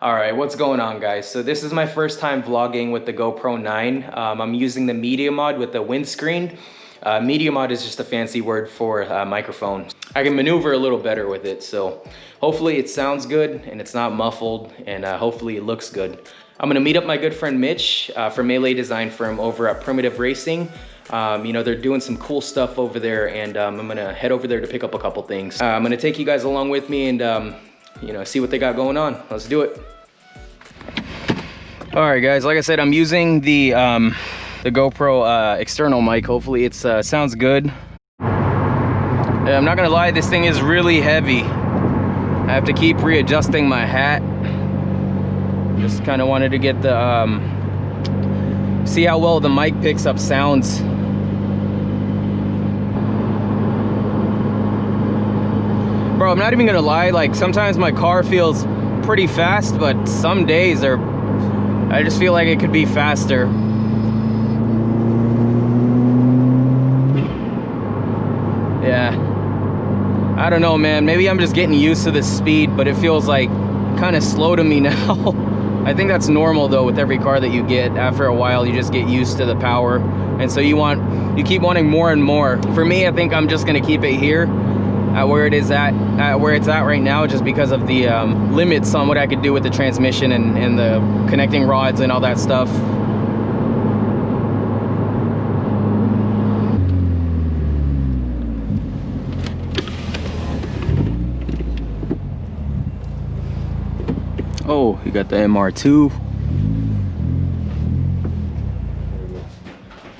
All right, what's going on, guys? So this is my first time vlogging with the GoPro 9. I'm using the media mod with the windscreen. Media mod is just a fancy word for microphone. I can maneuver a little better with it, so hopefully it sounds good and it's not muffled, and hopefully it looks good. I'm gonna meet up my good friend Mitch from MeLe Design Firm over at Primitive Racing. You know, they're doing some cool stuff over there, and I'm gonna head over there to pick up a couple things. I'm gonna take you guys along with me and you know, see what they got going on. Let's do it. All right, guys, like I said, I'm using the GoPro external mic. Hopefully it sounds good. Yeah, I'm not gonna lie, this thing is really heavy. I have to keep readjusting my hat. Just kind of wanted to get the see how well the mic picks up sounds. Bro, I'm not even gonna lie, like sometimes my car feels pretty fast, but some days I just feel like it could be faster. Yeah, I don't know, man, maybe I'm just getting used to this speed, but it feels like kind of slow to me now. I think that's normal though with every car that you get. After a while you just get used to the power, and so you keep wanting more and more. For me, I think I'm just gonna keep it here at where it's at right now, just because of the limits on what I could do with the transmission and the connecting rods and all that stuff. Oh, you got the MR2.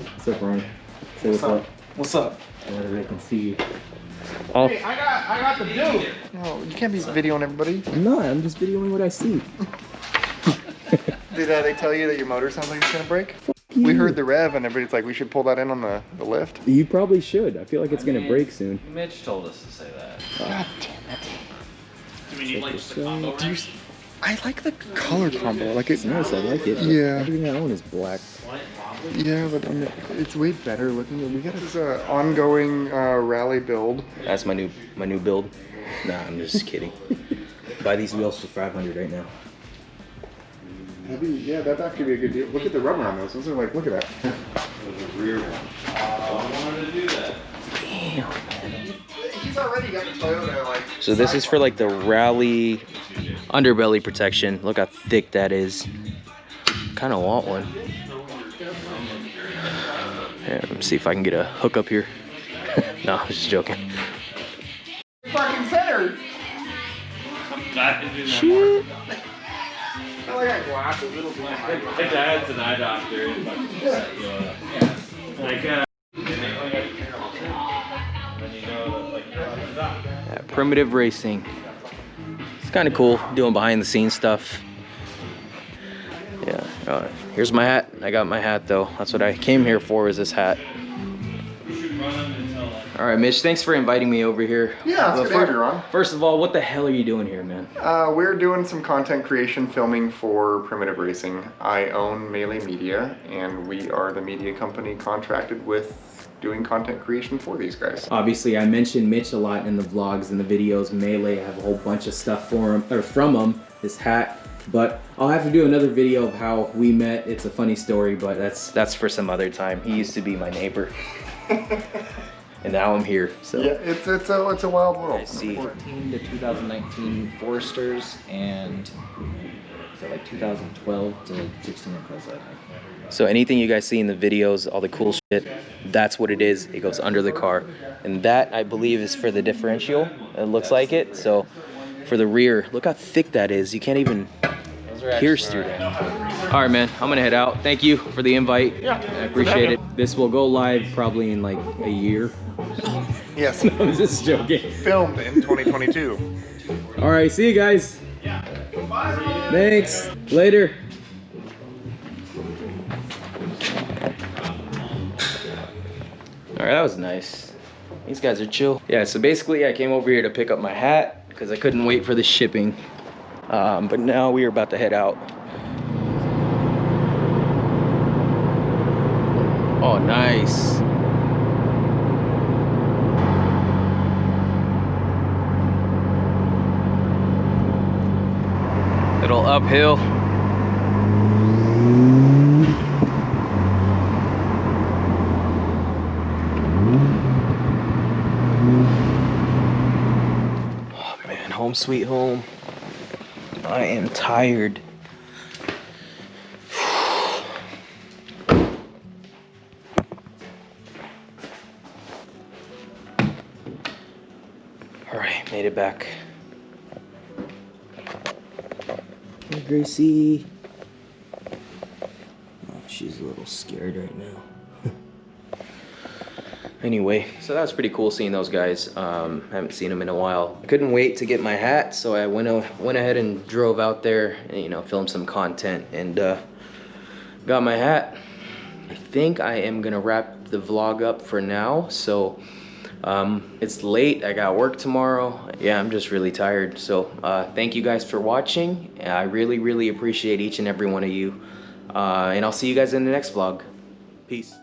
What's up, Ron? Say what's up. What's up? So that they can see you. Oh. Hey, I got the dude. No, you can't be videoing everybody. I'm not. I'm just videoing what I see. Did they tell you that your motor sounds like it's gonna break? We heard the rev and everybody's like, we should pull that in on the lift. You probably should. I feel like it's gonna break soon. Mitch told us to say that. God damn it. Do we need like just the combo? I like the color combo. Like it's nice. I like it. Yeah. Everything I own is black. Yeah, but it's way better looking. We got this ongoing rally build. That's my new build. Nah, I'm just kidding. Buy these wheels for $500 right now. Yeah, that'd actually be a good deal. Look at the rubber on those. Those are like, look at that. Rear one. I wanted to do that. Damn. He's already got the Toyota like. So this is for like the rally underbelly protection. Look how thick that is. Kind of want one. Yeah, let me see if I can get a hook up here. No, I'm just joking. Fucking centered. I'm glad to do that. Shit. I like got glasses. Little blind. My dad's an eye doctor. And fucking set you up. Like, then you know that, like, Yeah, Primitive Racing. It's kind of cool doing behind the scenes stuff. Yeah, here's my hat. I got my hat though. That's what I came here for, is this hat. All right, Mitch, thanks for inviting me over here. Yeah, it's good to have you, Ron. First of all, what the hell are you doing here, man? We're doing some content creation filming for Primitive Racing. I own MeLe Media, and we are the media company contracted with doing content creation for these guys. Obviously, I mentioned Mitch a lot in the vlogs and the videos. MeLe, I have a whole bunch of stuff for him, or from him, this hat. But I'll have to do another video of how we met. It's a funny story, but that's for some other time. He used to be my neighbor. And now I'm here, so. Yeah, it's a wild world. I see. 2014 to 2019 Foresters, and so like 2012 to 16 Impreza. So anything you guys see in the videos, all the cool shit, that's what it is. It goes under the car. And that, I believe, is for the differential. It looks like it. So for the rear, look how thick that is. You can't even pierce through that. All right, man, I'm gonna head out. Thank you for the invite. Yeah, I appreciate it. This will go live probably in like a year. Yes. No, I'm just joking. Filmed in 2022. All right, see you guys. Thanks. Later. All right, that was nice. These guys are chill. Yeah, so basically I came over here to pick up my hat because I couldn't wait for the shipping. But now we are about to head out. Oh, nice. It'll uphill. Oh man, home sweet home. I am tired. All right, made it back. Hey, Gracie. Oh, she's a little scared right now. Anyway, so that was pretty cool seeing those guys. Haven't seen them in a while. I couldn't wait to get my hat, so I went ahead and drove out there and, you know, filmed some content and got my hat. I think I am gonna wrap the vlog up for now. So it's late, I got work tomorrow. Yeah, I'm just really tired. So thank you guys for watching. I really appreciate each and every one of you. And I'll see you guys in the next vlog. Peace.